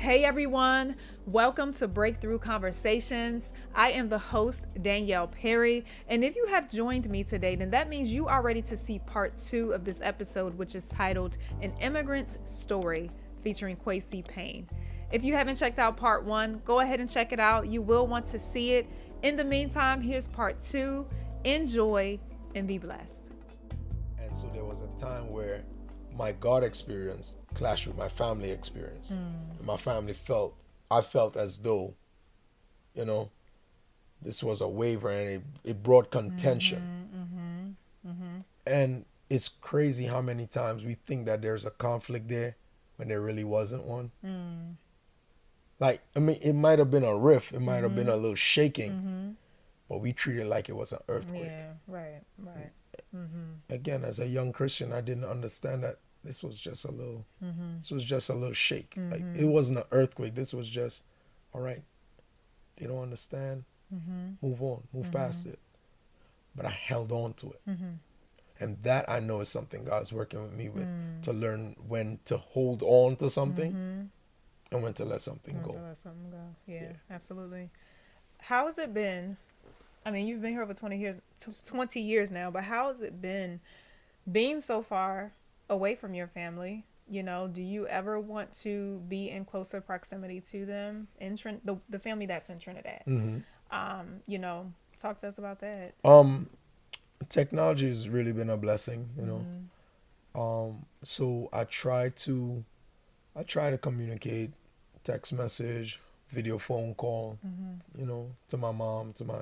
Hey everyone, welcome to Breakthrough Conversations. I am the host, Danielle Perry, and if you have joined me today, then that means you are ready to see part 2 of this episode, which is titled An Immigrant's Story, featuring Kwesi, Payne. If you haven't checked out part 1, go ahead and check it out. You will want to see it. In the meantime, here's part 2. Enjoy and be blessed. And so there was a time where my God experience clashed with my family experience. My family I felt as though, this was a waiver, and it brought contention. And it's crazy how many times we think that there's a conflict there when there really wasn't one. Like, I mean, it might have been a rift, it might have been a little shaking, but we treated it like it was an earthquake. Yeah, right. Again, as a young Christian, I didn't understand that this was just a little shake. Like, it wasn't an earthquake. This was just, all right, they don't understand. Move on, move past it. But I held on to it. And that, I know, is something God's working with me with, to learn when to hold on to something and when to let something go. Yeah, absolutely. How has it been? I mean, you've been here over 20 years now, but how has it been being so far away from your family? Do you ever want to be in closer proximity to them, in the family that's in Trinidad? Talk to us about that. Technology has really been a blessing, so I try to communicate, text message, video phone call, to my mom, to my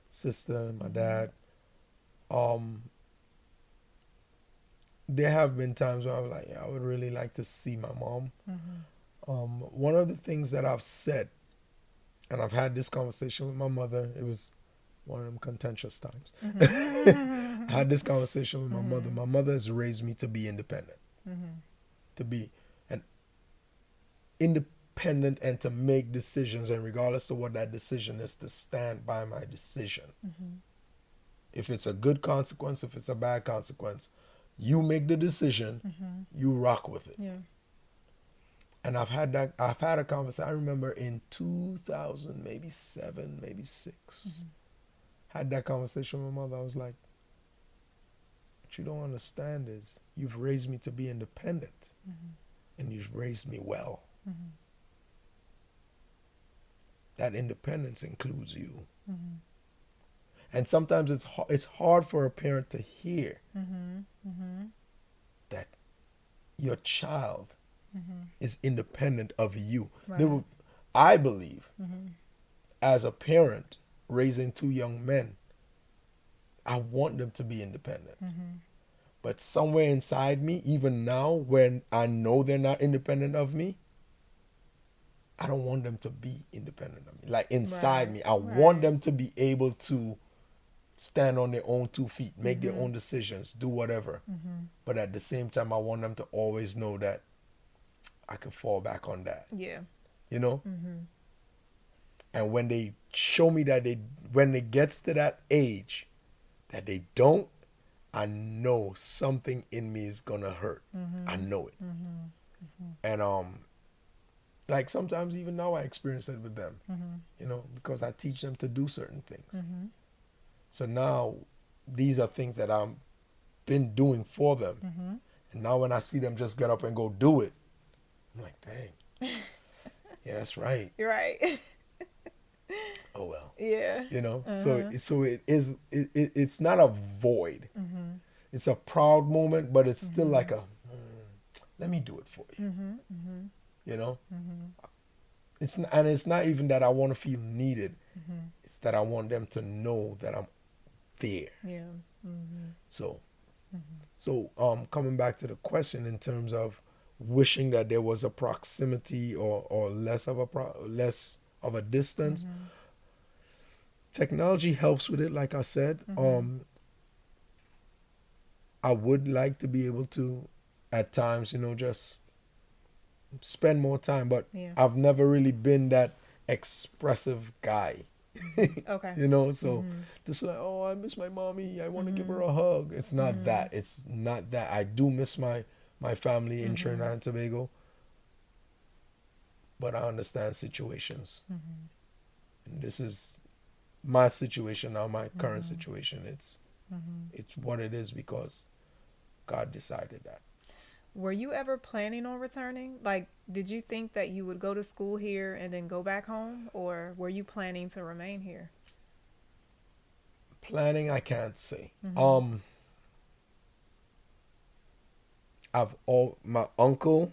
sister, my dad. There have been times where I was like, I would really like to see my mom. One of the things that I've said, and I've had this conversation with my mother, it was one of them contentious times. I had this conversation with my mother. My mother has raised me to be independent, to be an independent and to make decisions, and regardless of what that decision is, to stand by my decision. If it's a good consequence, if it's a bad consequence, you make the decision, you rock with it. Yeah. And I've had a conversation. I remember in 2000, maybe 7, maybe 6, had that conversation with my mother. I was like, what you don't understand is you've raised me to be independent, and you've raised me well. That independence includes you. And sometimes it's hard for a parent to hear that your child is independent of you. Right. I believe, as a parent raising 2 young men, I want them to be independent. But somewhere inside me, even now, when I know they're not independent of me, I don't want them to be independent of me. Like, inside me, I want them to be able to stand on their own 2 feet, make their own decisions, do whatever. But at the same time, I want them to always know that I can fall back on that. Yeah. And when they show me that when it gets to that age that they don't, I know something in me is gonna hurt. I know it. And like, sometimes even now I experience it with them, because I teach them to do certain things. So now these are things that I've been doing for them. And now when I see them just get up and go do it, I'm like, dang, yeah, that's right. You're right. Oh, well. Yeah. So it's not a void. It's a proud moment, but it's still like a, let me do it for you. It's not even that I want to feel needed. It's that I want them to know that I'm there. Yeah. So coming back to the question in terms of wishing that there was a proximity or less of a distance, technology helps with it. Like I said, I would like to be able to, at times, just spend more time, but I've never really been that expressive guy. Okay. So this is like, oh, I miss my mommy, I want to give her a hug. It's not that. I do miss my family in Trinidad and Tobago, but I understand situations. And this is my situation now, my current situation. It's what it is because God decided that. Were you ever planning on returning? Like, did you think that you would go to school here and then go back home, or were you planning to remain here? Planning, I can't say. My uncle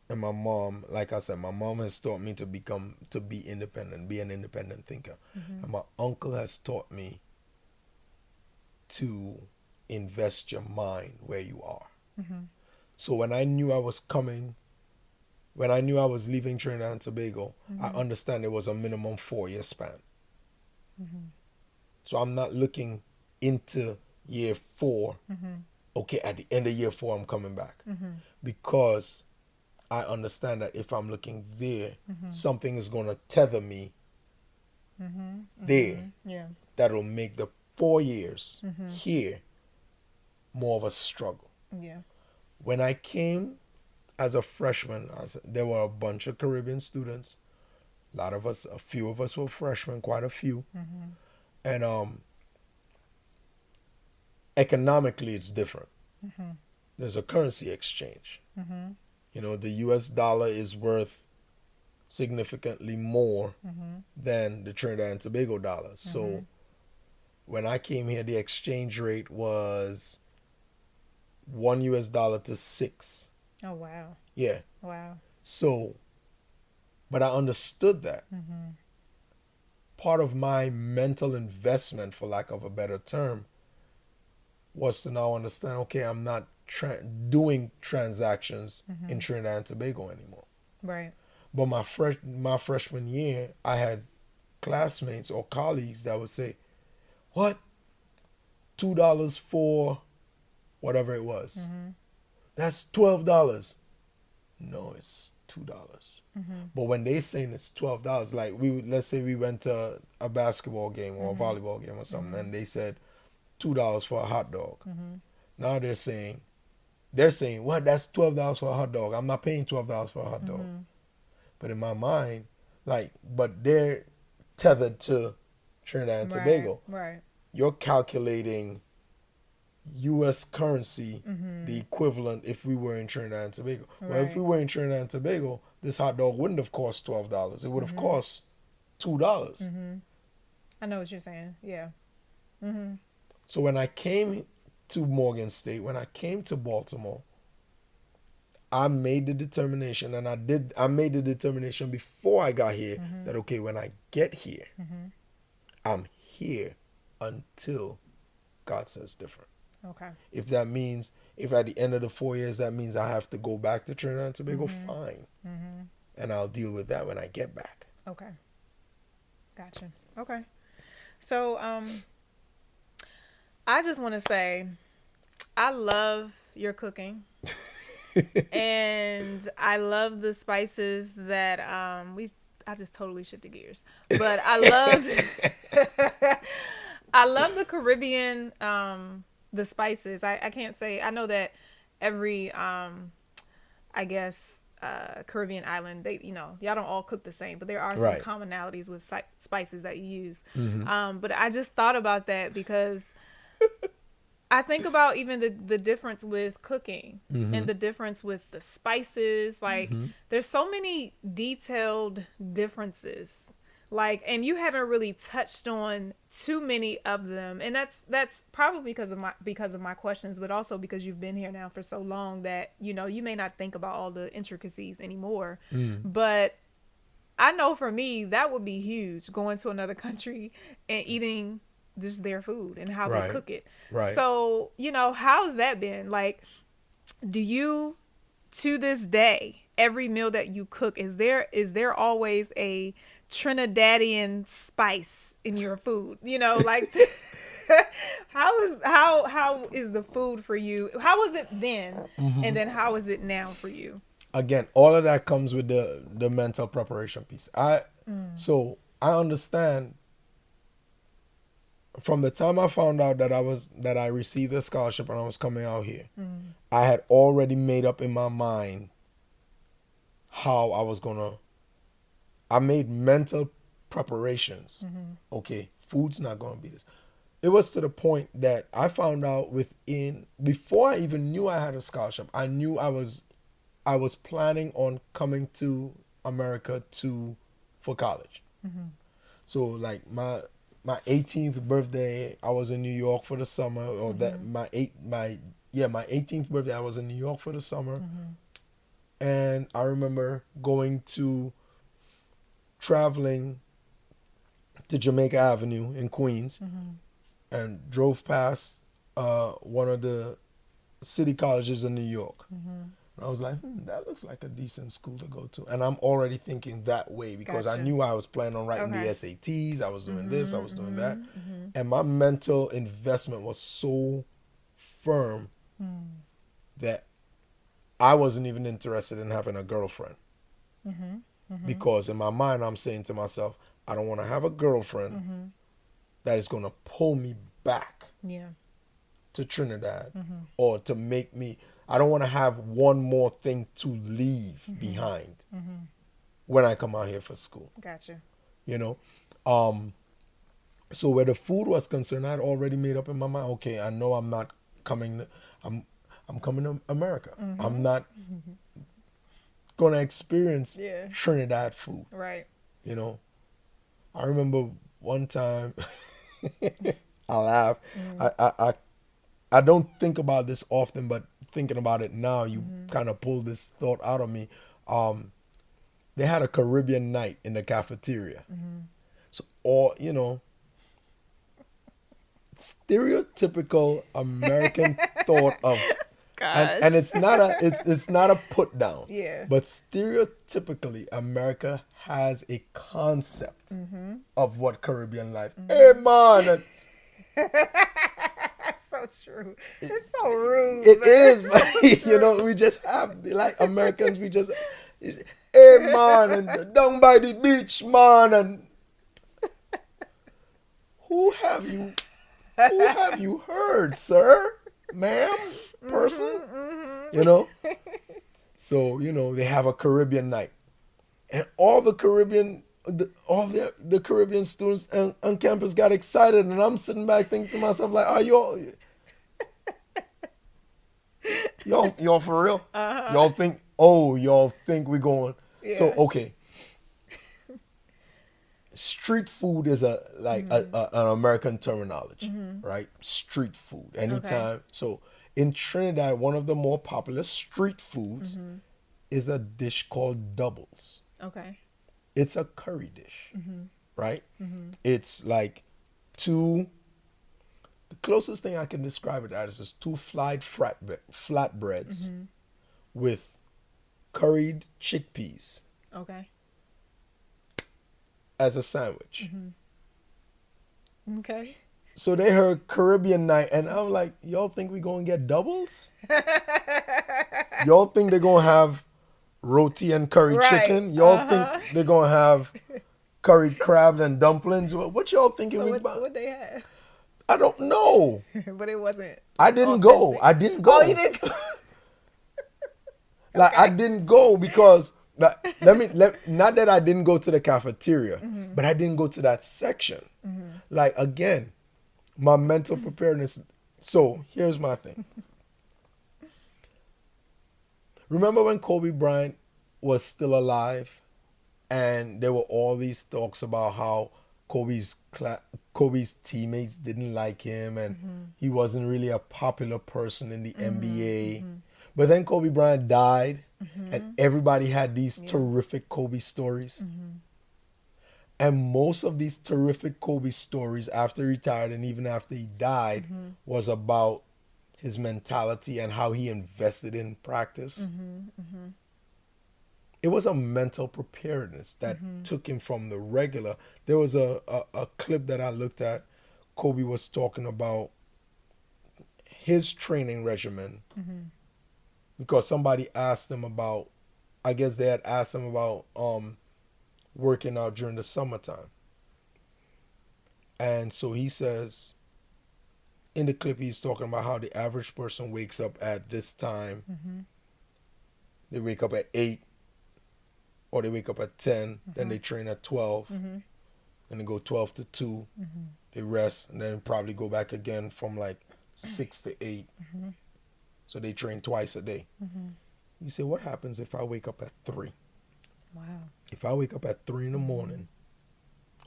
and my mom, like I said, my mom has taught me to be independent, be an independent thinker. And my uncle has taught me to invest your mind where you are. So when I knew I was leaving Trinidad and Tobago, I understand it was a minimum 4-year span. So I'm not looking into year 4. Okay, at the end of year 4, I'm coming back. Because I understand that if I'm looking there, something is going to tether me there. Yeah. That'll make the 4 years here more of a struggle. Yeah. When I came as a freshman, there were a bunch of Caribbean students. A few of us were freshmen, quite a few. And economically, it's different. There's a currency exchange. You know, the US dollar is worth significantly more than the Trinidad and Tobago dollar. So when I came here, the exchange rate was $1 to 6. Oh, wow. Yeah. Wow. So, but I understood that. Part of my mental investment, for lack of a better term, was to now understand, okay, I'm not doing transactions in Trinidad and Tobago anymore. Right. But my freshman year, I had classmates or colleagues that would say, what? $2 for whatever it was. That's $12. No, it's $2. But when they saying it's $12, like let's say we went to a basketball game or a volleyball game or something, and they said $2 for a hot dog. Now they're saying, what? That's $12 for a hot dog. I'm not paying $12 for a hot dog. But in my mind, but they're tethered to Trinidad and Tobago. Right. You're calculating U.S. currency, the equivalent if we were in Trinidad and Tobago. Well, if we were in Trinidad and Tobago, this hot dog wouldn't have cost $12. It would have cost $2. I know what you're saying. Yeah. So when I came to Morgan State, when I came to Baltimore, I made the determination, and I made the determination before I got here that, okay, when I get here, I'm here until God says different. Okay. If at the end of the 4 years, that means I have to go back to Trinidad and Tobago, fine. And I'll deal with that when I get back. Okay. Gotcha. Okay. So, I just want to say, I love your cooking. And I love the spices that I just totally shifted gears. But I love the Caribbean the spices. I can't say, I know that every I guess Caribbean island, y'all don't all cook the same, but there are some commonalities with spices that you use. But I just thought about that because I think about even the difference with cooking and the difference with the spices. Like, there's so many detailed differences. Like, and you haven't really touched on too many of them, and that's probably because of my questions, but also because you've been here now for so long that you may not think about all the intricacies anymore. But I know for me that would be huge, going to another country and eating just their food and how they cook it. Right. So, how's that been? Like, do you, to this day, every meal that you cook, is there always a Trinidadian spice in your food? Like, how is the food for you? How was it then? And then how is it now for you? Again, all of that comes with the mental preparation piece. So I understand. From the time I found out that I received a scholarship and I was coming out here, I had already made up in my mind how I was gonna I made mental preparations. Okay, food's not going to be this. It was to the point that I found out before I even knew I had a scholarship, I knew I was planning on coming to America for college. So like my 18th birthday, I was in New York for the summer, or that my 18th birthday, I was in New York for the summer. And I remember traveling to Jamaica Avenue in Queens, and drove past one of the city colleges in New York. And I was like, that looks like a decent school to go to. And I'm already thinking that way because I knew I was planning on writing the SATs. I was doing this, I was doing that. And my mental investment was so firm that I wasn't even interested in having a girlfriend. Because in my mind, I'm saying to myself, I don't want to have a girlfriend that is going to pull me back to Trinidad or to make me, I don't want to have one more thing to leave behind when I come out here for school. Gotcha. You know? So where the food was concerned, I'd already made up in my mind, okay, I know I'm not coming, I'm coming to America. I'm not going to experience Trinidad food. Right. You know? I remember one time, I laugh. I don't think about this often, but thinking about it now, you kind of pulled this thought out of me. They had a Caribbean night in the cafeteria. So, stereotypical American thought of, and it's not a put down. Yeah. But stereotypically, America has a concept of what Caribbean life. Hey man, So true. It's so rude. it is, but we just have like Americans. We just, hey man, and down by the beach, man, and who have you heard, sir, ma'am, person, So they have a Caribbean night, and all the Caribbean students on campus got excited, and I'm sitting back thinking to myself like, are y'all for real? Y'all think we're going? Yeah. So okay, street food is an American terminology, right? Street food. Anytime. So in Trinidad, one of the more popular street foods is a dish called doubles. Okay. It's a curry dish, right? It's like the closest thing I can describe it as is two fried flatbreads with curried chickpeas Okay. as a sandwich. Okay. So they heard Caribbean night, and I'm like, y'all think we gonna get doubles? Y'all think they're gonna have roti and curry chicken? Y'all think they're gonna have curried crab and dumplings? What y'all thinking? So what they had? I don't know. But it wasn't. I didn't go. authentic. I didn't go. Oh, you didn't go. Like I didn't go because not that I didn't go to the cafeteria, but I didn't go to that section. Like again, my mental preparedness. So here's my thing. Remember when Kobe Bryant was still alive, and there were all these talks about how Kobe's teammates didn't like him, and he wasn't really a popular person in the NBA. But then Kobe Bryant died, and everybody had these terrific Kobe stories. And most of these terrific Kobe stories after he retired and even after he died was about his mentality and how he invested in practice. It was a mental preparedness that took him from the regular. There was a clip that I looked at. Kobe was talking about his training regimen because somebody asked him about, I guess they had asked him about working out during the summertime. And so he says, in the clip, he's talking about how the average person wakes up at this time. They wake up at 8. or they wake up at 10, then they train at 12, and they go 12 to 2, they rest, and then probably go back again from like 6 to 8. So they train twice a day. You say, what happens if I wake up at 3? Wow. If I wake up at 3 in the morning,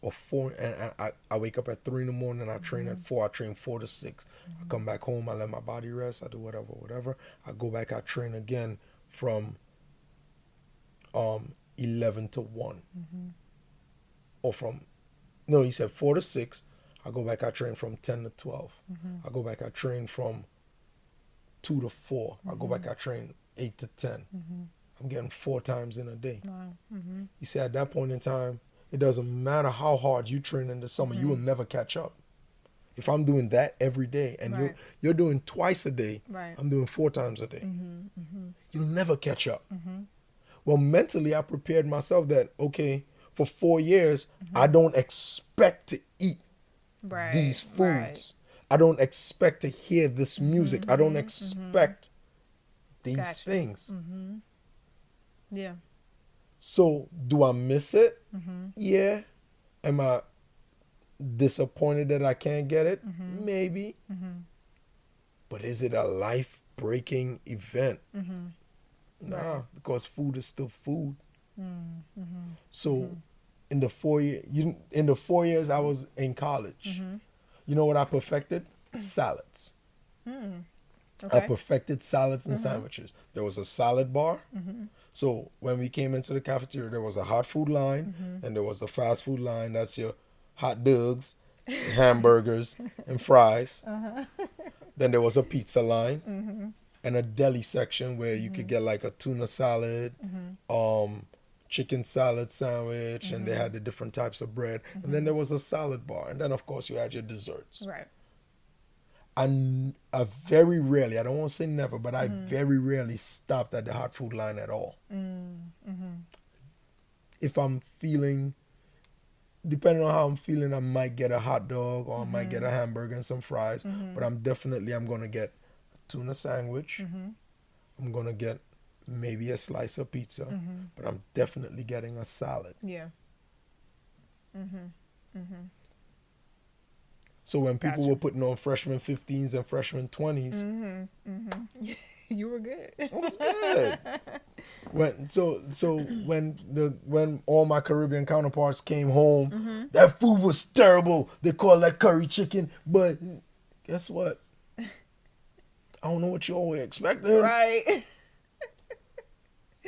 or 4, and I wake up at 3 in the morning, I train at 4, I train 4 to 6. I come back home, I let my body rest, I do whatever. I go back, I train again from 11 to 1. Or from, no, you said 4 to 6. I go back, I train from 10 to 12. I go back, I train from 2 to 4. I go back, I train 8 to 10. I'm getting 4 times in a day. Wow. You see, at that point in time, it doesn't matter how hard you train in the summer, you will never catch up. If I'm doing that every day and you're doing twice a day, I'm doing 4 times a day. You'll never catch up. Well, mentally, I prepared myself that, okay, for 4 years, I don't expect to eat these foods. I don't expect to hear this music. I don't expect these things. Yeah. So, do I miss it? Yeah. Am I disappointed that I can't get it? Maybe. But is it a life-breaking event? Nah, because food is still food. So, in the 4 years I was in college, you know what I perfected? Salads. I perfected salads and sandwiches. There was a salad bar. So when we came into the cafeteria, there was a hot food line, and there was a fast food line. That's your hot dogs, hamburgers, and fries. Then there was a pizza line and a deli section where you could get like a tuna salad, chicken salad sandwich, and they had the different types of bread. And then there was a salad bar. And then, of course, you had your desserts. Right. I very rarely, I don't want to say never, but I very rarely stopped at the hot food line at all. If I'm feeling, depending on how I'm feeling, I might get a hot dog or I might get a hamburger and some fries, but I'm going to get a tuna sandwich. I'm going to get maybe a slice of pizza, but I'm definitely getting a salad. Yeah. So when people were putting on freshman 15s and freshman 20s, you were good. It was good. When all my Caribbean counterparts came home, that food was terrible. They call that curry chicken, but guess what? I don't know what you all were expecting. Right.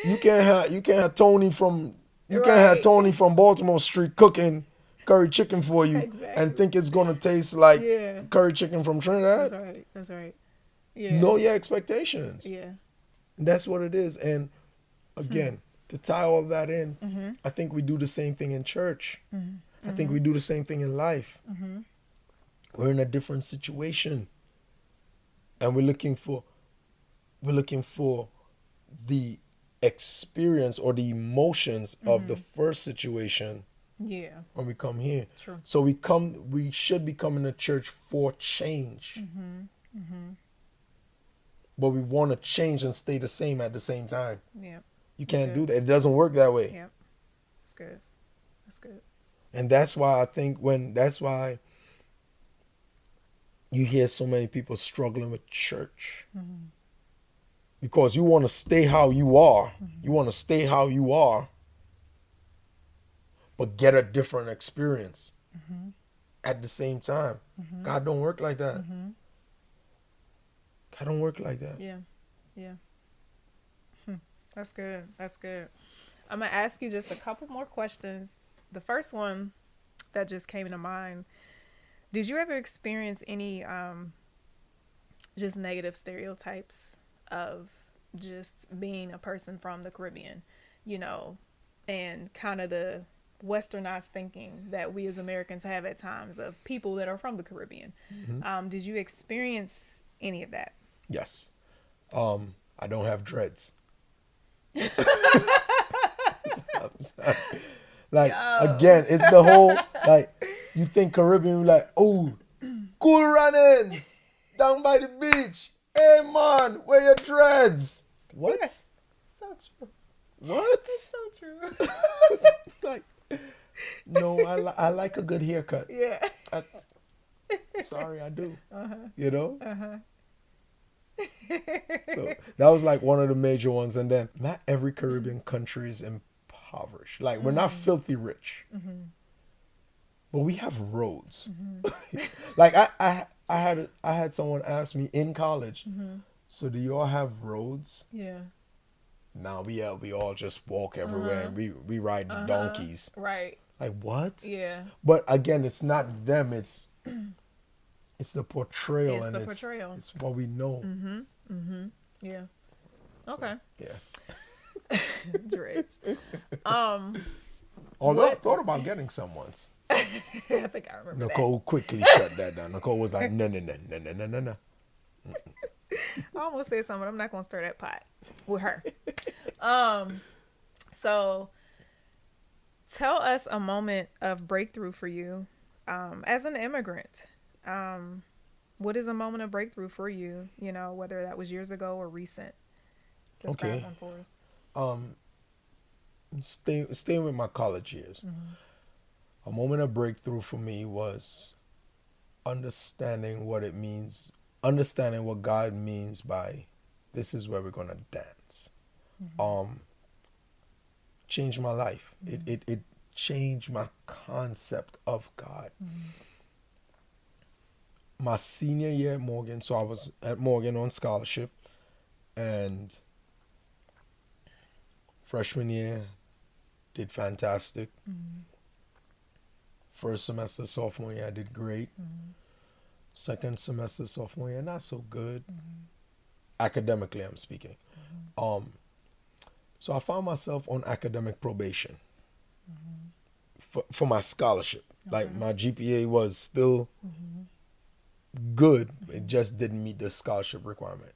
You can't have Tony from Baltimore Street cooking curry chicken for you and think it's gonna taste like curry chicken from Trinidad. That's right. Yeah. Know your expectations. Yeah. That's what it is. And again, to tie all of that in, I think we do the same thing in church. I think we do the same thing in life. We're in a different situation, and we're looking for the experience or the emotions of the first situation. Yeah. When we come here. True. So we should be coming to church for change. But we want to change and stay the same at the same time. Yeah. You can't do that. It doesn't work that way. Yeah. That's good. That's good. And that's why I think that's why you hear so many people struggling with church. Because you want to stay how you are. You want to stay how you are, but get a different experience at the same time. God don't work like that. God don't work like that. Yeah. Yeah. That's good. That's good. I'm going to ask you just a couple more questions. The first one that just came to mind, did you ever experience any just negative stereotypes of just being a person from the Caribbean, and kind of the westernized thinking that we as Americans have at times of people that are from the Caribbean? Did you experience any of that? Yes. I don't have dreads. I'm sorry. Again, it's the whole, you think Caribbean, oh, cool runnings down by the beach. Hey, man, where your dreads? What? Yes. So true. What? It's so true. Like, no, I like a good haircut. Yeah. Sorry, I do. Uh-huh. You know? Uh-huh. So that was like one of the major ones. And then not every Caribbean country is impoverished. Like, we're not filthy rich. But we have roads. Like I had someone ask me in college, so do you all have roads? Yeah. Nah, we all just walk everywhere and we ride donkeys. Right. Like, what? Yeah. But again, it's not them, it's the portrayal, It's and the portrayal. It's what we know. Yeah. Okay. Yeah. Dreads. Although I thought about getting some once. I think I remember Nicole quickly shut that down. Nicole was like, no. that. I almost said something, but I'm not gonna stir that pot with her. So tell us a moment of breakthrough for you as an immigrant. What is a moment of breakthrough for you? You know, whether that was years ago or recent. Describe one for us. Staying with my college years. A moment of breakthrough for me was understanding what it means, understanding what God means by this is where we're gonna dance. Changed my life. It changed my concept of God. My senior year at Morgan, so I was at Morgan on scholarship, and freshman year did fantastic. First semester, sophomore year, I did great. Second semester, sophomore year, not so good. Academically, I'm speaking. So I found myself on academic probation for my scholarship. Like, my GPA was still good. It just didn't meet the scholarship requirement.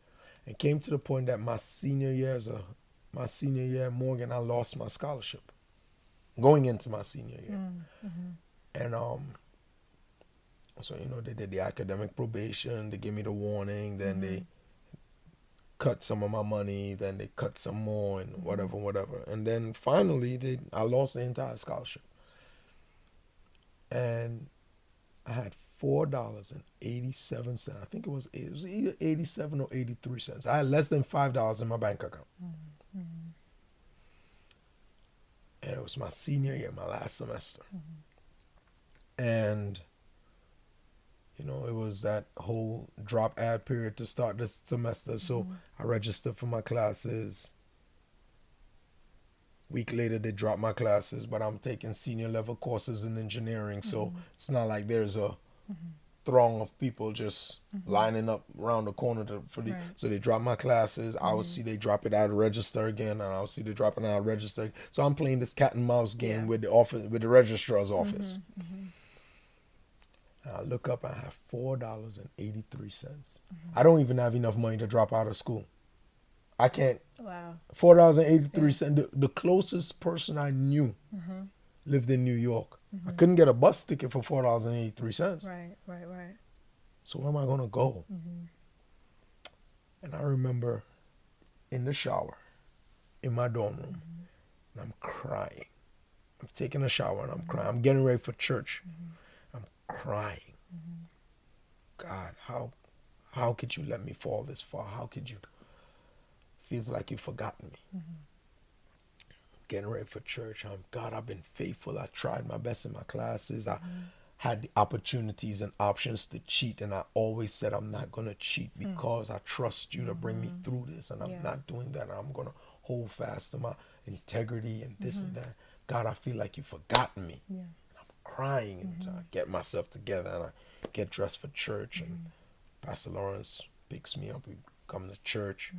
It came to the point that my senior year at Morgan, I lost my scholarship going into my senior year. And so, you know, they did the academic probation, they gave me the warning, then they cut some of my money, then they cut some more, and whatever. And then finally, I lost the entire scholarship. And I had $4.87. I think it was either 87 or 83 cents. I had less than $5 in my bank account. And it was my senior year, my last semester. And, you know, it was that whole drop ad period to start this semester. So I registered for my classes. Week later, they dropped my classes, but I'm taking senior level courses in engineering. So it's not like there's a throng of people just lining up around the corner so they drop my classes. I would see they drop it out of register again, and I would see they drop it out of register. So I'm playing this cat and mouse game with the office, with the registrar's office. And I look up and I have $4.83. I don't even have enough money to drop out of school. I can't. Wow. $4.83. The closest person I knew lived in New York. I couldn't get a bus ticket for $4.83. Right. So where am I going to go? And I remember in the shower, in my dorm room, and I'm crying. I'm taking a shower and I'm crying. I'm getting ready for church. I'm crying. God, how could you let me fall this far? How could you? Feels like you've forgotten me. Getting ready for church. God, I've been faithful. I tried my best in my classes. I had the opportunities and options to cheat, and I always said I'm not going to cheat because I trust you to bring me through this, and I'm not doing that. I'm going to hold fast to my integrity and this and that. God, I feel like you've forgotten me. I'm crying, and I get myself together, and I get dressed for church, and Pastor Lawrence picks me up. We come to church.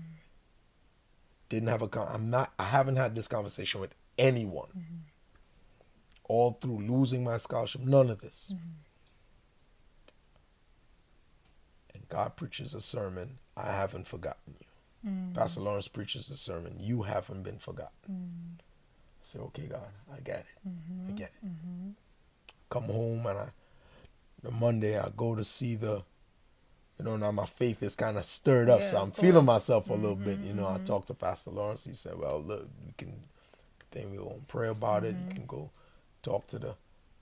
I haven't had this conversation with anyone. All through losing my scholarship, none of this. And God preaches a sermon, I haven't forgotten you. Pastor Lawrence preaches the sermon, you haven't been forgotten. I say, okay, God, I get it. I get it. Come home, and the Monday I go to see now my faith is kind of stirred up, so I'm feeling myself a little bit. I talked to Pastor Lawrence. He said, well, look, Then we go and pray about it. You can go talk to the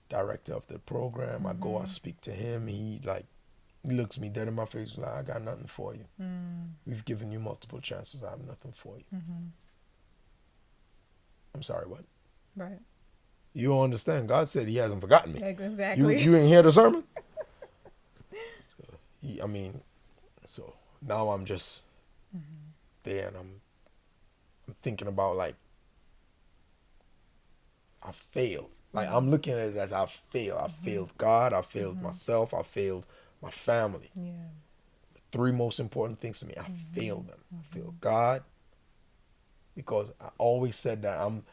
director of the program. I go, I speak to him. He looks me dead in my face like, I got nothing for you. We've given you multiple chances. I have nothing for you. I'm sorry, what? Right. You don't understand. God said he hasn't forgotten me. Exactly. You ain't hear the sermon? So now I'm just there, and I'm thinking about, like, I failed. Like, I'm looking at it as I failed. I failed God. I failed myself. I failed my family. Yeah. The three most important things to me, I failed them. I failed God, because I always said that I'm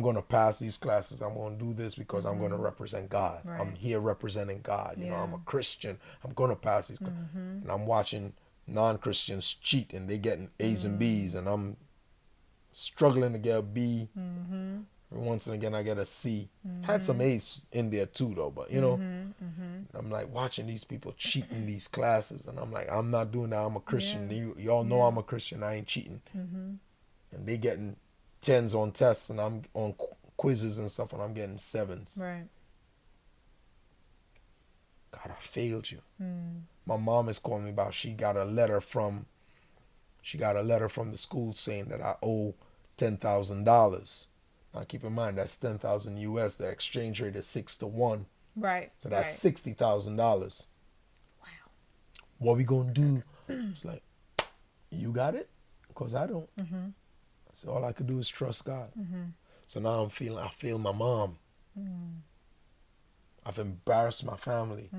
going to pass these classes. I'm going to do this because I'm going to represent God. Right. I'm here representing God. You know, I'm a Christian. I'm going to pass these. And I'm watching non-Christians cheat, and they getting A's and B's, and I'm struggling to get a B. Once and again, I get a C. Had some A's in there too, though. But, you know, I'm like watching these people cheating these classes, and I'm like, I'm not doing that. I'm a Christian. Y'all know I'm a Christian. I ain't cheating. And they getting 10s on tests, and I'm on quizzes and stuff, and I'm getting 7s. Right. God, I failed you. My mom is calling me about she got a letter from the school saying that I owe $10,000. Now keep in mind that's 10,000 US. The exchange rate is 6 to 1. Right. So that's $60,000. Wow. What we gonna do? It's like, you got it? Because I don't. So all I could do is trust God. So now I feel my mom. I've embarrassed my family.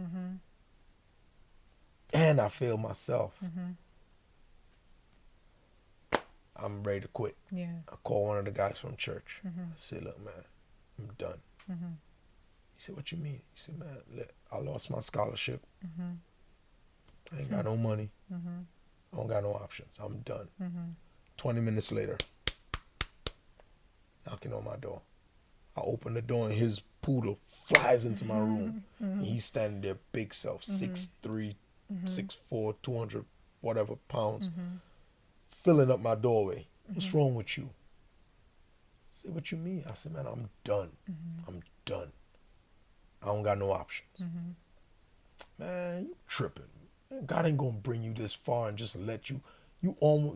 And I feel myself. I'm ready to quit. Yeah. I call one of the guys from church. I said, look, man, I'm done. He said, what you mean? He said, man, look, I lost my scholarship. I ain't got no money. I don't got no options. I'm done. 20 minutes later, knocking on my door. I open the door, and his poodle flies into my room. And he's standing there, big self, 6'3", 6'4", 200 whatever pounds, filling up my doorway. What's wrong with you? I said, what you mean? I said, man, I'm done. I'm done. I don't got no options. Man, you tripping. Man, God ain't gonna bring you this far and just let you.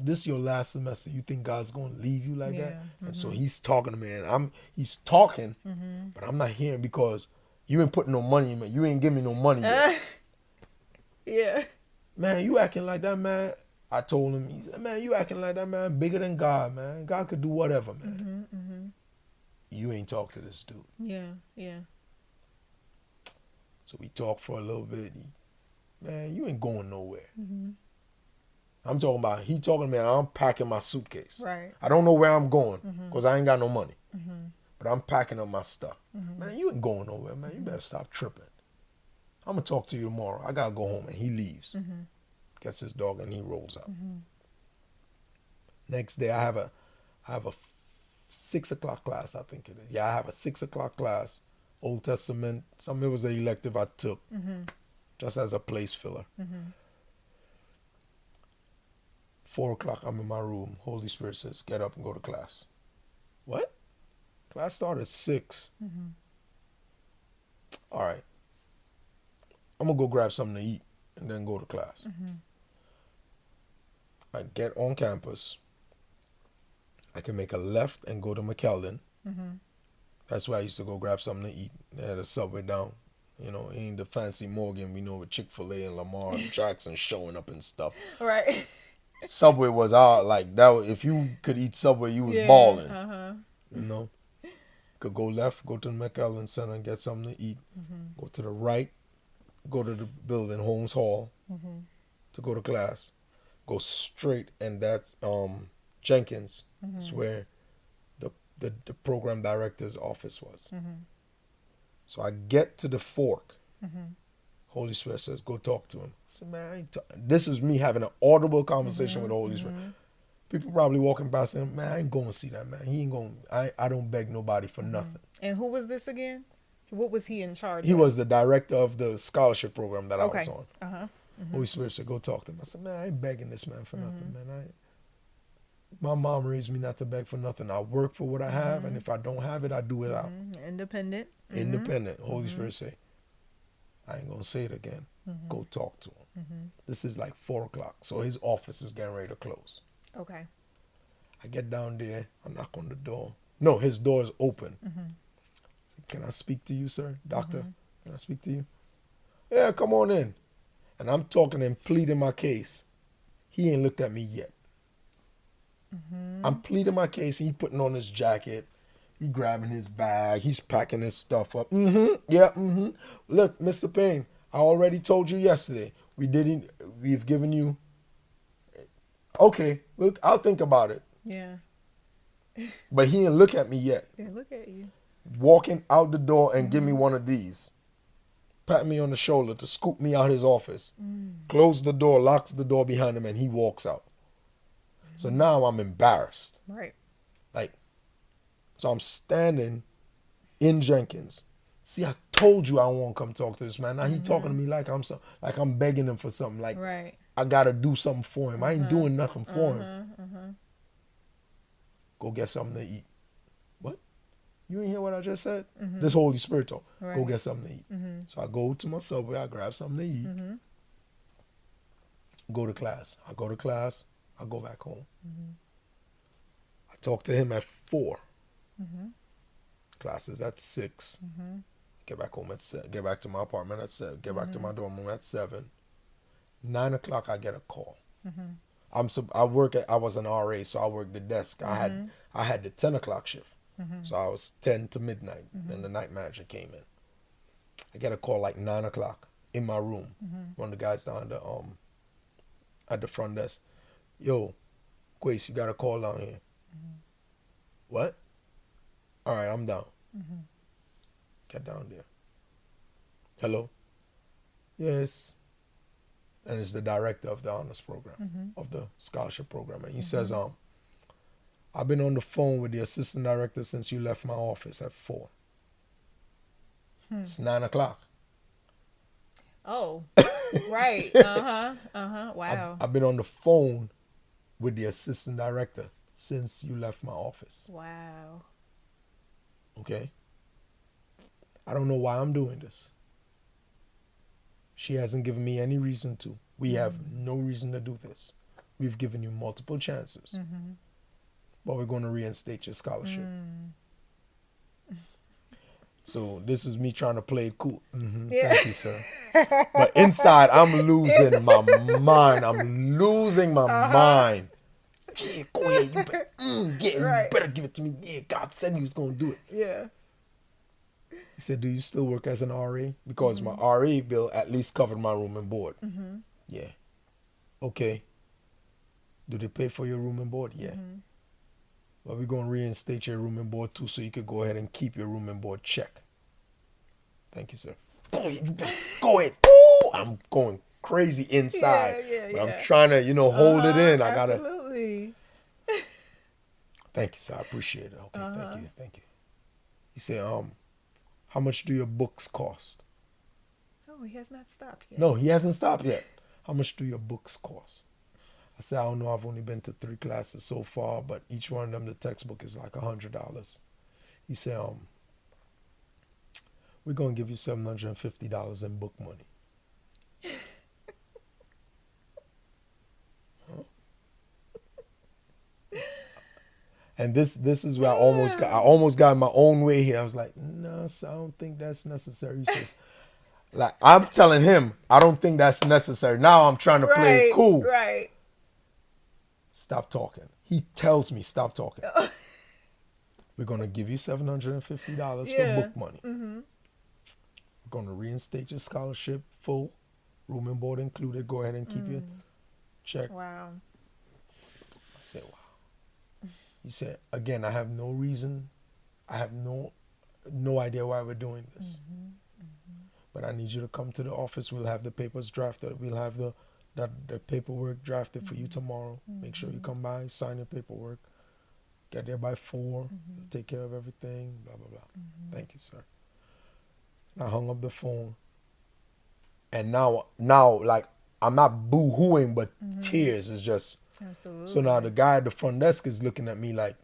This is your last semester. You think God's gonna leave you like that? And so he's talking to me, and he's talking, but I'm not hearing because you ain't putting no money in me. You ain't giving me no money yet. Yeah. Man, you acting like that, man. I told him, he said, man, you acting like that, man. Bigger than God, man. God could do whatever, man. You ain't talk to this dude. Yeah. So we talked for a little bit. Man, you ain't going nowhere. I'm talking about, he talking to me, and I'm packing my suitcase. Right. I don't know where I'm going because I ain't got no money. But I'm packing up my stuff. Man, you ain't going nowhere, man. You better stop tripping. I'm going to talk to you tomorrow. I got to go home. And he leaves. Gets his dog, and he rolls out. Next day, I have a 6 o'clock class, I think it is. Yeah, I have a 6 o'clock class. Old Testament. It was an elective I took just as a place filler. 4 o'clock, I'm in my room. Holy Spirit says, get up and go to class. What? Class started at 6. All right. I'm going to go grab something to eat and then go to class. I get on campus. I can make a left and go to McKeldin. That's where I used to go grab something to eat. They had a Subway down. You know, ain't the fancy Morgan we know with Chick-fil-A and Lamar and Jackson showing up and stuff. Right. Subway was out like that. If you could eat Subway, you was balling. You know, could go left, go to the McAllen Center and get something to eat. Go to the right, go to the building, Holmes Hall, to go to class. Go straight, and that's Jenkins. That's where the program director's office was. So I get to the fork. Holy Spirit says, go talk to him. I said, man, I ain't this is me having an audible conversation with the Holy Spirit. People probably walking by saying, man, I ain't going to see that, man. He ain't going, I don't beg nobody for nothing. And who was this again? What was he in charge He of? was the director of the scholarship program that I was on. Holy Spirit said, go talk to him. I said, man, I ain't begging this man for nothing, man. My mom raised me not to beg for nothing. I work for what I have, and if I don't have it, I do without. Independent. Independent. Holy Spirit say, I ain't gonna say it again. Go talk to him. This is like 4:00, so his office is getting ready to close. Okay. I get down there, I knock on the door. No, his door is open. I say, can I speak to you, sir? Doctor, can I speak to you? Yeah, come on in. And I'm talking and pleading my case. He ain't looked at me yet. I'm pleading my case, and he putting on his jacket. He grabbing his bag. He's packing his stuff up. Yeah, Look, Mr. Payne, I already told you yesterday. We've given you. Okay, look, I'll think about it. Yeah. But he didn't look at me yet. Yeah, look at you. Walking out the door and give me one of these. Pat me on the shoulder to scoop me out his office. Close the door, locks the door behind him, and he walks out. So now I'm embarrassed. Right. Like, so I'm standing in Jenkins. See, I told you I won't come talk to this man. Now he talking to me like I'm begging him for something. Like Right. I gotta do something for him. I ain't doing nothing for him. Go get something to eat. What? You ain't hear what I just said? This Holy Spirit talk. Right. Go get something to eat. So I go to my Subway. I grab something to eat. Go to class. I go to class. I go back home. I talk to him at 4. Classes at 6. Get back home at 7. Get back to my apartment at 7. Get back to my dorm room at 7. 9 o'clock, I get a call. I was an RA, so I worked the desk. I had the 10 o'clock shift. So I was 10 to midnight. Then the night manager came in. I get a call like 9 o'clock in my room. One of the guys down at the front desk. Yo, Kwesi, you got a call down here. What? All right, I'm down. Get down there. Hello? Yes. And it's the director of the honors program, of the scholarship program. And he says, I've been on the phone with the assistant director since you left my office at 4. It's 9 o'clock. Oh, right. Wow. I've been on the phone with the assistant director since you left my office. Wow. Okay? I don't know why I'm doing this. She hasn't given me any reason to. We have no reason to do this. We've given you multiple chances. But we're going to reinstate your scholarship. So this is me trying to play it cool. Yeah. Thank you, sir. But inside, I'm losing my mind. I'm losing my mind. Yeah, go ahead. You better give it to me. Yeah, God said he was going to do it. Yeah. He said, do you still work as an RA? Because my RA bill at least covered my room and board. Yeah. Okay. Do they pay for your room and board? Yeah. Well, we're going to reinstate your room and board too, so you could go ahead and keep your room and board check. Thank you, sir. Go ahead. Ooh, I'm going crazy inside. But I'm trying to, hold it in. I got to. Absolutely. Thank you, sir. I appreciate it. Okay, thank you. He said, how much do your books cost? Oh, he has not stopped yet. No, he hasn't stopped yet. How much do your books cost? I said, I don't know. I've only been to 3 classes so far, but each one of them, the textbook is like $100. He said, we're going to give you $750 in book money. And this is where I almost got my own way here. I was like, no, sir, I don't think that's necessary. He says, like, I'm telling him, I don't think that's necessary. Now I'm trying to play it cool. Right. Stop talking. He tells me, stop talking. We're going to give you $750 for book money. We're going to reinstate your scholarship, full, room and board included. Go ahead and keep your check. Wow. I said, wow. He said, again, I have no reason. I have no idea why we're doing this. But I need you to come to the office. We'll have the papers drafted. We'll have the paperwork drafted for you tomorrow. Make sure you come by, sign your paperwork. Get there by 4. We'll take care of everything, blah, blah, blah. Thank you, sir. I hung up the phone. And now, like, I'm not boo-hooing, but tears is just... Absolutely. So now the guy at the front desk is looking at me like,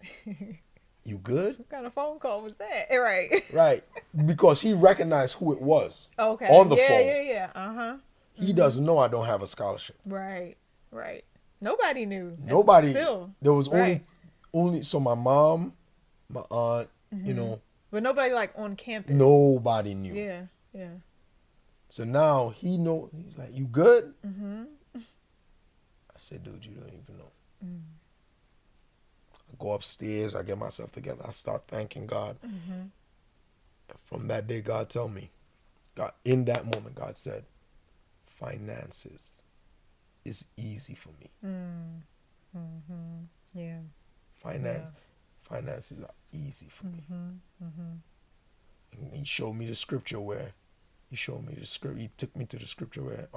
you good? What kind of phone call was that? Right. Right. Because he recognized who it was Okay. on the yeah, phone. Yeah. Uh-huh. He doesn't know I don't have a scholarship. Right. Nobody knew. Nobody. Still. There was Right. only. So my mom, my aunt, you know. But nobody like on campus. Nobody knew. Yeah. So now he know. He's like, you good? I said, dude, you don't even know. I go upstairs. I get myself together. I start thanking God. From that day, God told me, God, in that moment, God said, finances is easy for me. Yeah. Finances are easy for me. And he showed me the scripture where, he took me to the scripture where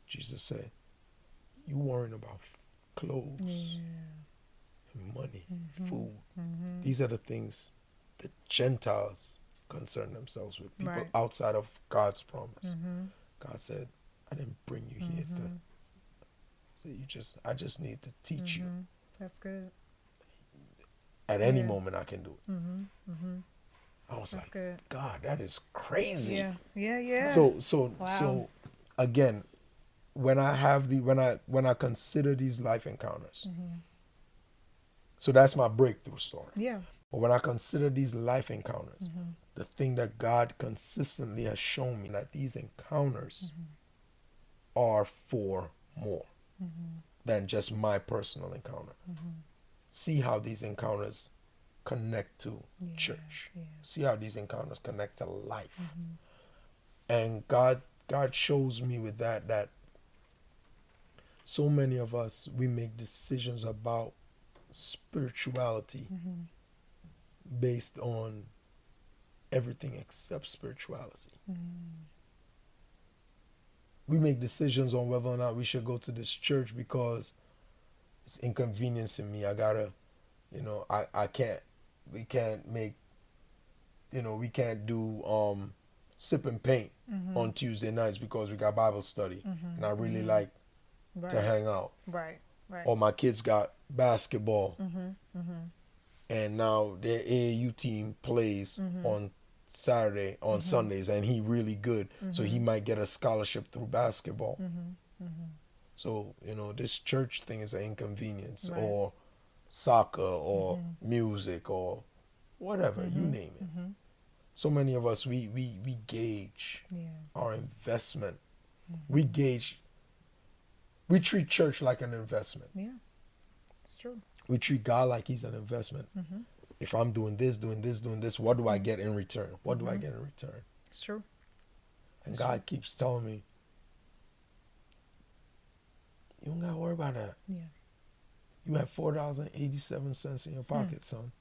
Jesus said, you worrying about clothes and money, food. These are the things that Gentiles concern themselves with, people outside of God's promise. God said, I didn't bring you here to, I just need to teach you. That's good. At any moment I can do it. I was That's like, good. God, that is crazy. Yeah. So again, when I consider these life encounters, so that's my breakthrough story. Yeah. But when I consider these life encounters, the thing that God consistently has shown me, that these encounters are for more than just my personal encounter. See how these encounters connect to church. See how these encounters connect to life. And God shows me with that so many of us, we make decisions about spirituality based on everything except spirituality. We make decisions on whether or not we should go to this church because it's inconveniencing me. I gotta, we can't do sip and paint on Tuesday nights because we got Bible study and I really like to hang out. Right. Or my kids got basketball and now their AAU team plays on Saturday, on Sundays, and he really good. So he might get a scholarship through basketball. So, this church thing is an inconvenience, or soccer or music or whatever, you name it. So many of us, we gauge our investment. We treat church like an investment. Yeah, it's true. We treat God like he's an investment. If I'm doing this, what do I get in return? What do I get in return? It's true. And God keeps telling me, you don't got to worry about that. Yeah. You have $4.87 in your pocket, son.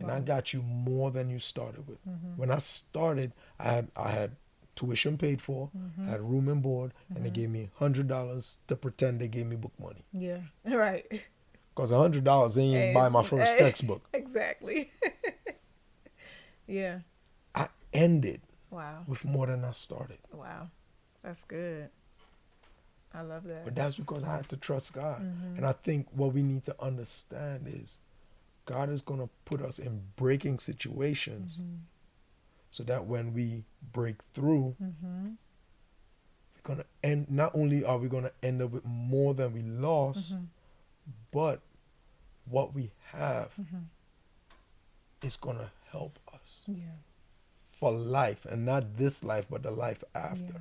And I got you more than you started with. When I started, I had tuition paid for, I had room and board, and they gave me $100 to pretend they gave me book money. Yeah, right. Because $100 they ain't buy my first textbook. Exactly. Yeah. I ended Wow. with more than I started. Wow. That's good. I love that. But that's because I had to trust God. And I think what we need to understand is God is going to put us in breaking situations so that when we break through, we're going to end, not only are we going to end up with more than we lost, but what we have is going to help us for life, and not this life, but the life after. Yeah.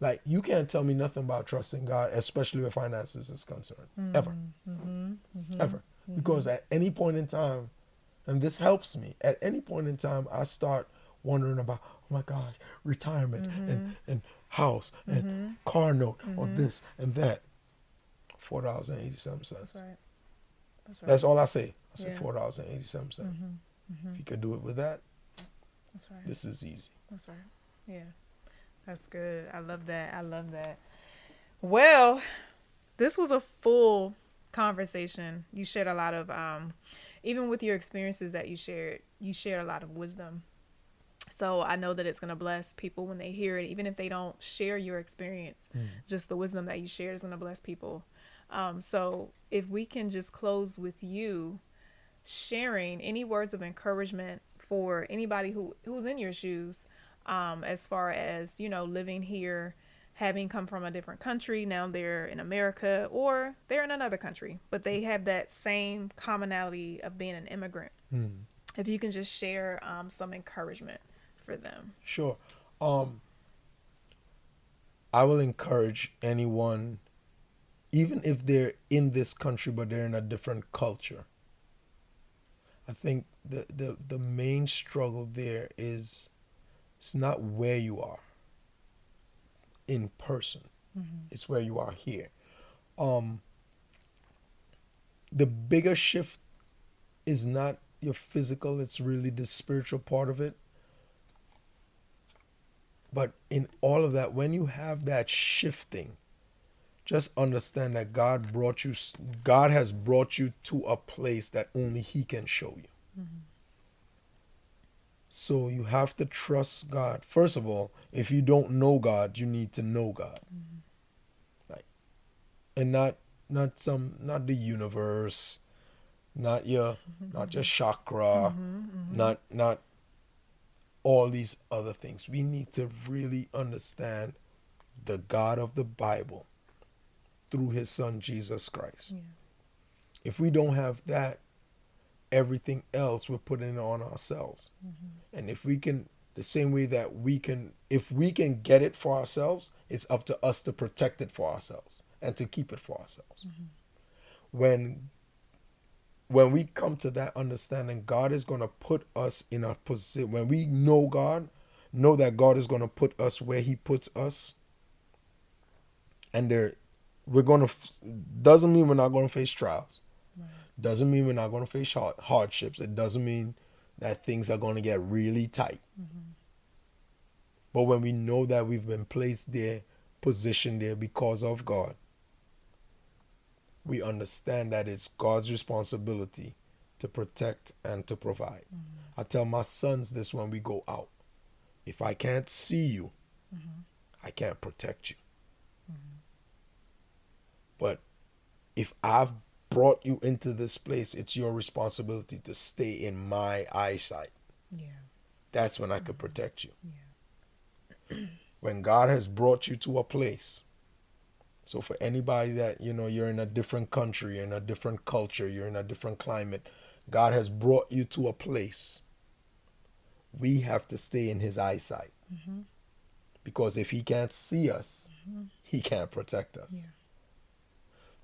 Like, you can't tell me nothing about trusting God, especially where finances is concerned, ever. Ever. Because at any point in time, and this helps me, at any point in time, I start wondering about, oh my gosh, retirement and house and car note or this and that. $4.87. That's right. That's right. That's all I say. I say Yeah. $4.87. If you could do it with that, That's right. this is easy. That's right. Yeah. That's good. I love that. I love that. Well, this was a full conversation. You shared a lot of, even with your experiences that you shared a lot of wisdom. So I know that it's going to bless people when they hear it, even if they don't share your experience. Just the wisdom that you shared is going to bless people. So if we can just close with you sharing any words of encouragement for anybody who's in your shoes, as far as, living here, having come from a different country, now they're in America or they're in another country, but they have that same commonality of being an immigrant. If you can just share some encouragement for them. Sure. I will encourage anyone, even if they're in this country but they're in a different culture. I think the main struggle there is it's not where you are in person. It's where you are here. The bigger shift is not your physical, it's really the spiritual part of it. But in all of that, when you have that shifting, just understand that God has brought you to a place that only He can show you. So you have to trust God. First of all, if you don't know God, you need to know God. Like, and not the universe, not your chakra, not all these other things. We need to really understand the God of the Bible through His Son Jesus Christ. Yeah. If we don't have that, everything else we're putting on ourselves. And if we can, the same way that if we can get it for ourselves, it's up to us to protect it for ourselves and to keep it for ourselves. When we come to that understanding, God is going to put us in a position. When we know God, know that God is going to put us where He puts us. And doesn't mean we're not going to face trials. Right. Doesn't mean we're not going to face hardships. It doesn't mean that things are going to get really tight. But when we know that we've been placed there, positioned there because of God, we understand that it's God's responsibility to protect and to provide. I tell my sons this when we go out. If I can't see you, I can't protect you. But if I've brought you into this place, it's your responsibility to stay in my eyesight. Yeah. That's when I could protect you. Yeah. When God has brought you to a place. So for anybody that, you're in a different country, you're in a different culture, you're in a different climate, God has brought you to a place. We have to stay in His eyesight. Because if He can't see us, He can't protect us. Yeah.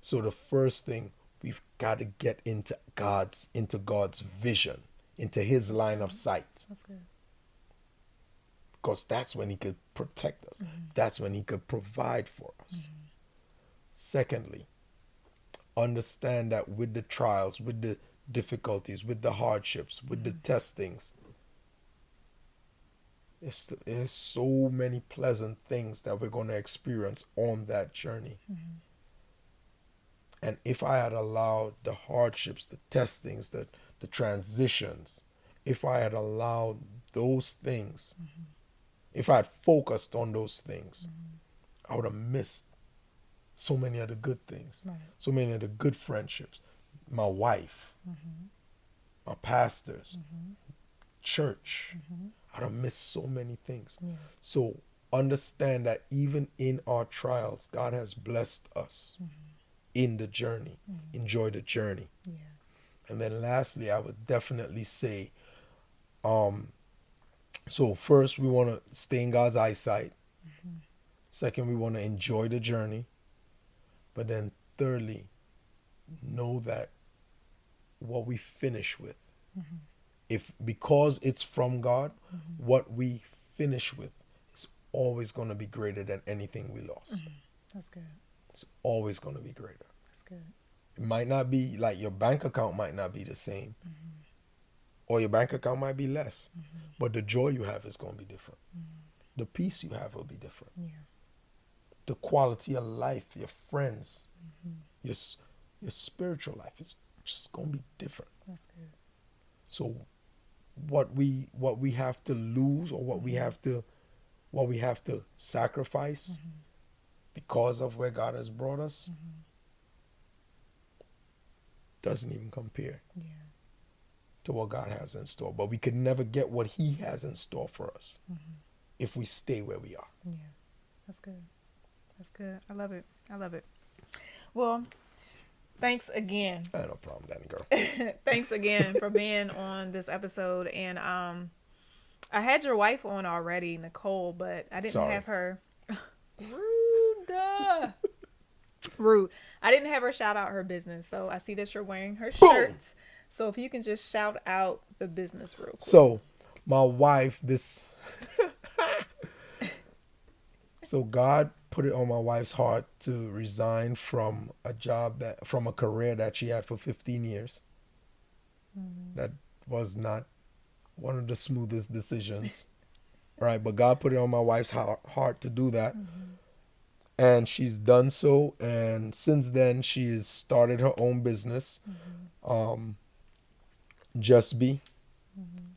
So the first thing, we've got to get into God's vision, into His line of sight. That's good. Because that's when He could protect us. That's when He could provide for us. Secondly, understand that with the trials, with the difficulties, with the hardships, with the testings, there's so many pleasant things that we're going to experience on that journey. And if I had allowed the hardships, the testings, the transitions, if I had allowed those things, if I had focused on those things, I would have missed so many of the good things, Right. so many of the good friendships, my wife, my pastors, church. I'd have missed so many things. Yeah. So understand that even in our trials, God has blessed us in the journey. Enjoy the journey. Yeah. And then lastly, I would definitely say, so first we want to stay in God's eyesight. Second, we want to enjoy the journey. But then thirdly, know that what we finish with, because it's from God, what we finish with is always going to be greater than anything we lost. That's good. It's always going to be greater. That's good. It might not be like your bank account might not be the same, or your bank account might be less, but the joy you have is going to be different. The peace you have will be different. Yeah. The quality of life, your friends, your spiritual life, it's just going to be different. That's good. So what we have to lose, or what we have to sacrifice because of where God has brought us, doesn't even compare Yeah. to what God has in store. But we could never get what he has in store for us if we stay where we are. Yeah. That's good. That's good. I love it. I love it. Well, thanks again. No problem, Danny girl. Thanks again for being on this episode. And I had your wife on already, Nicole, but I didn't have her. Rude. Rude. I didn't have her shout out her business. So I see that you're wearing her shirt. So if you can just shout out the business real quick. So my wife, so God put it on my wife's heart to resign from from a career that she had for 15 years. That was not one of the smoothest decisions, right? But God put it on my wife's heart to do that. And she's done so. And since then, she has started her own business. Just Be,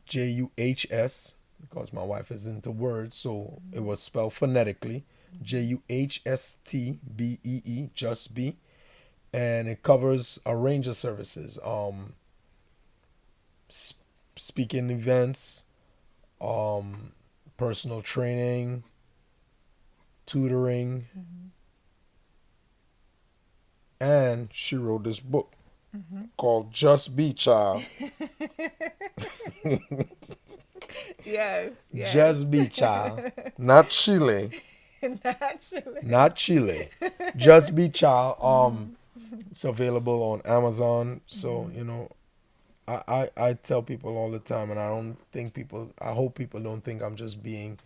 Juhs, because my wife is into words, so it was spelled phonetically, Juhstbee, Just Be, and it covers a range of services, speaking events, personal training, tutoring, and she wrote this book called Just Be Child. Yes. Just Be Child. Not Chile. Not Chile. Not Chile. Just Be Child. It's available on Amazon. So, I tell people all the time, and I hope people don't think I'm just being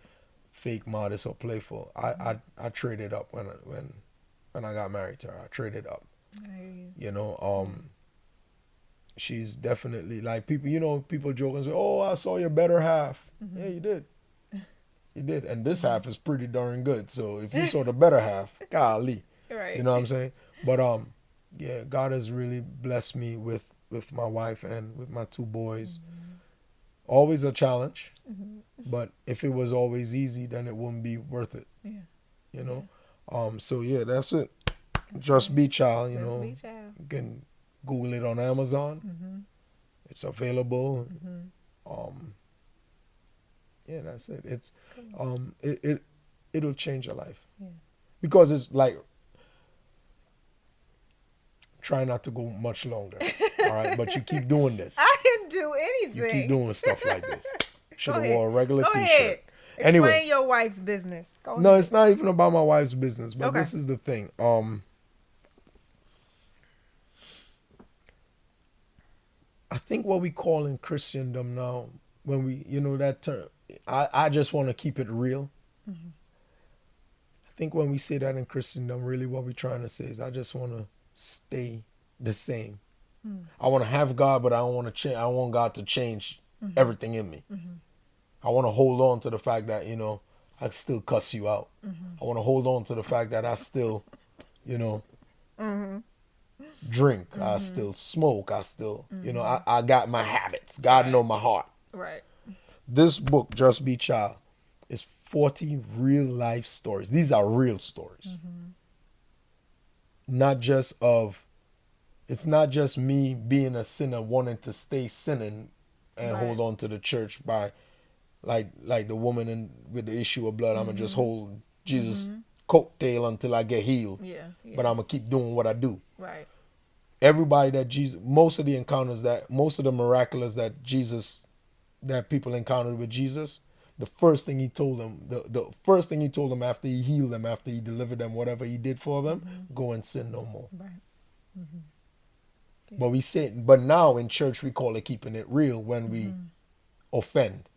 fake modest or playful. I traded up when I got married to her. I traded up. I hear you. She's definitely like people joke and say, "Oh, I saw your better half." Yeah, you did. You did. And this half is pretty darn good. So if you saw the better half, golly. Right. You know what I'm saying? But yeah, God has really blessed me with my wife and with my two boys. Always a challenge. But if it was always easy, then it wouldn't be worth it. Yeah. So yeah, that's it. Just Be Child, Just Be Child. You can Google it on Amazon. It's available. Yeah, that's it. It's it'll change your life. Yeah. Because it's like, try not to go much longer. All right, but you keep doing this. I didn't do anything. You keep doing stuff like this. Should have ahead. wore a regular Go t-shirt. ahead. Anyway, Explain your wife's business. Go no, ahead. it's not even about my wife's business, but Okay. this is the thing. I think what we call in Christendom now, when we, that term, I just want to keep it real. I think when we say that in Christendom, really what we're trying to say is I just want to stay the same. I want to have God, but I don't want to change. I don't want God to change everything in me. I want to hold on to the fact that, I still cuss you out. I want to hold on to the fact that I still, drink. I still smoke. I still, I got my habits. God know my heart. Right. This book, Just Be Child, is 40 real life stories. These are real stories. It's not just me being a sinner wanting to stay sinning and hold on to the church by like the woman with the issue of blood. I'm going to just hold Jesus' coattail until I get healed. Yeah. But I'm going to keep doing what I do. Right. Everybody most of the miraculous that people encountered with Jesus, the first thing he told them, the first thing he told them after he healed them, after he delivered them, whatever he did for them, go and sin no more. Right. Yeah. But now in church we call it keeping it real when we offend,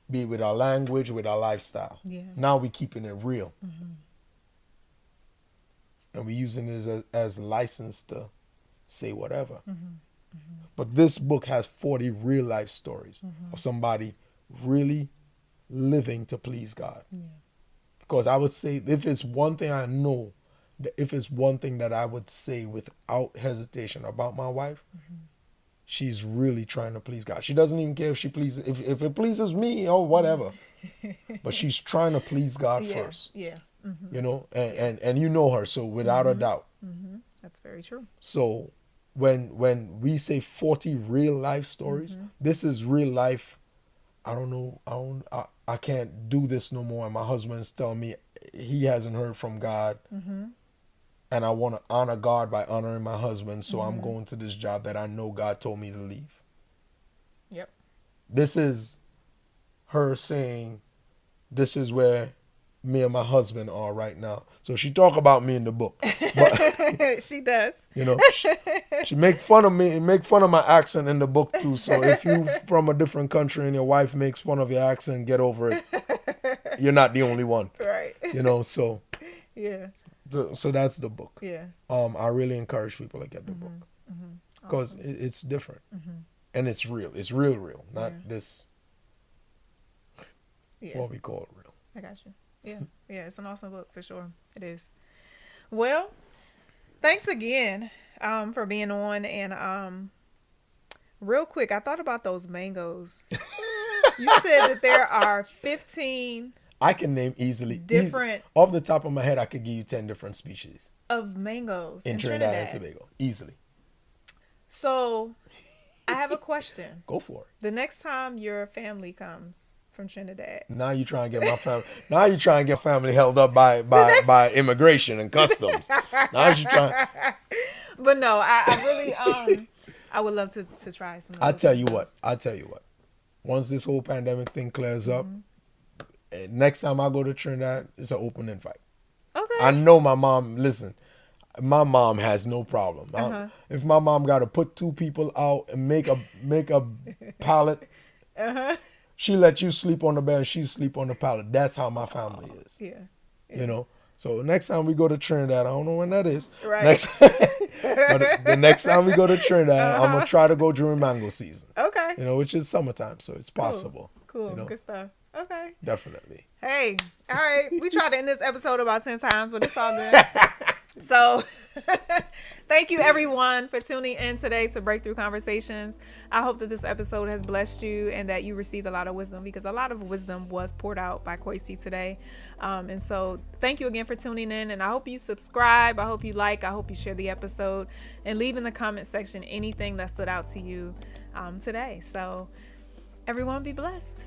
be it with our language, with our lifestyle. Yeah. Now we keeping it real, and we using it as license to say whatever. But this book has 40 real life stories of somebody really living to please God. Yeah. Because I would say, if it's one thing that I would say without hesitation about my wife, she's really trying to please God. She doesn't even care if it pleases me or whatever. But she's trying to please God first. Yeah. And you know her, so without a doubt. That's very true. So when we say 40 real life stories, this is real life. I don't know. I can't do this no more. And my husband's telling me he hasn't heard from God. And I want to honor God by honoring my husband. So I'm going to this job that I know God told me to leave. Yep. This is her saying, this is where me and my husband are right now. So she talk about me in the book. But, she does. you know, she make fun of me and make fun of my accent in the book too. So if you from a different country and your wife makes fun of your accent, get over it. You're not the only one. Right. You know, so yeah. So that's the book. Yeah. I really encourage people to get the book because Awesome. it's different and it's real. It's real, not this. Yeah. What we call real. I got you. Yeah. Yeah. It's an awesome book for sure. It is. Well, thanks again for being on. And real quick, I thought about those mangoes. You said that there are 15 I can name easily different off the top of my head. I could give you 10 different species of mangoes in Trinidad and Tobago easily. So I have a question. Go for it. The next time your family comes from Trinidad, now you trying to get my family. Now you trying to get family held up by immigration and customs. Now you trying. But no, I really I would love to try some. I tell you what. Once this whole pandemic thing clears up, next time I go to Trinidad, it's an open invite. Okay. I know my mom. Listen, my mom has no problem. If my mom got to put two people out and make a pallet, she let you sleep on the bed, she sleep on the pallet. That's how my family is. Yeah. You know. So next time we go to Trinidad, I don't know when that is. Right. But the next time we go to Trinidad, I'm gonna try to go during mango season. Okay. You know, which is summertime, so it's possible. Cool. You know? Good stuff. Okay. Definitely. Hey, all right. We tried to end this episode about 10 times, but it's all good. So thank you everyone for tuning in today to Breakthrough Conversations. I hope that this episode has blessed you and that you received a lot of wisdom, because a lot of wisdom was poured out by Kwesi today. And so thank you again for tuning in, and I hope you subscribe. I hope you like, I hope you share the episode, and leave in the comment section anything that stood out to you today. So everyone be blessed.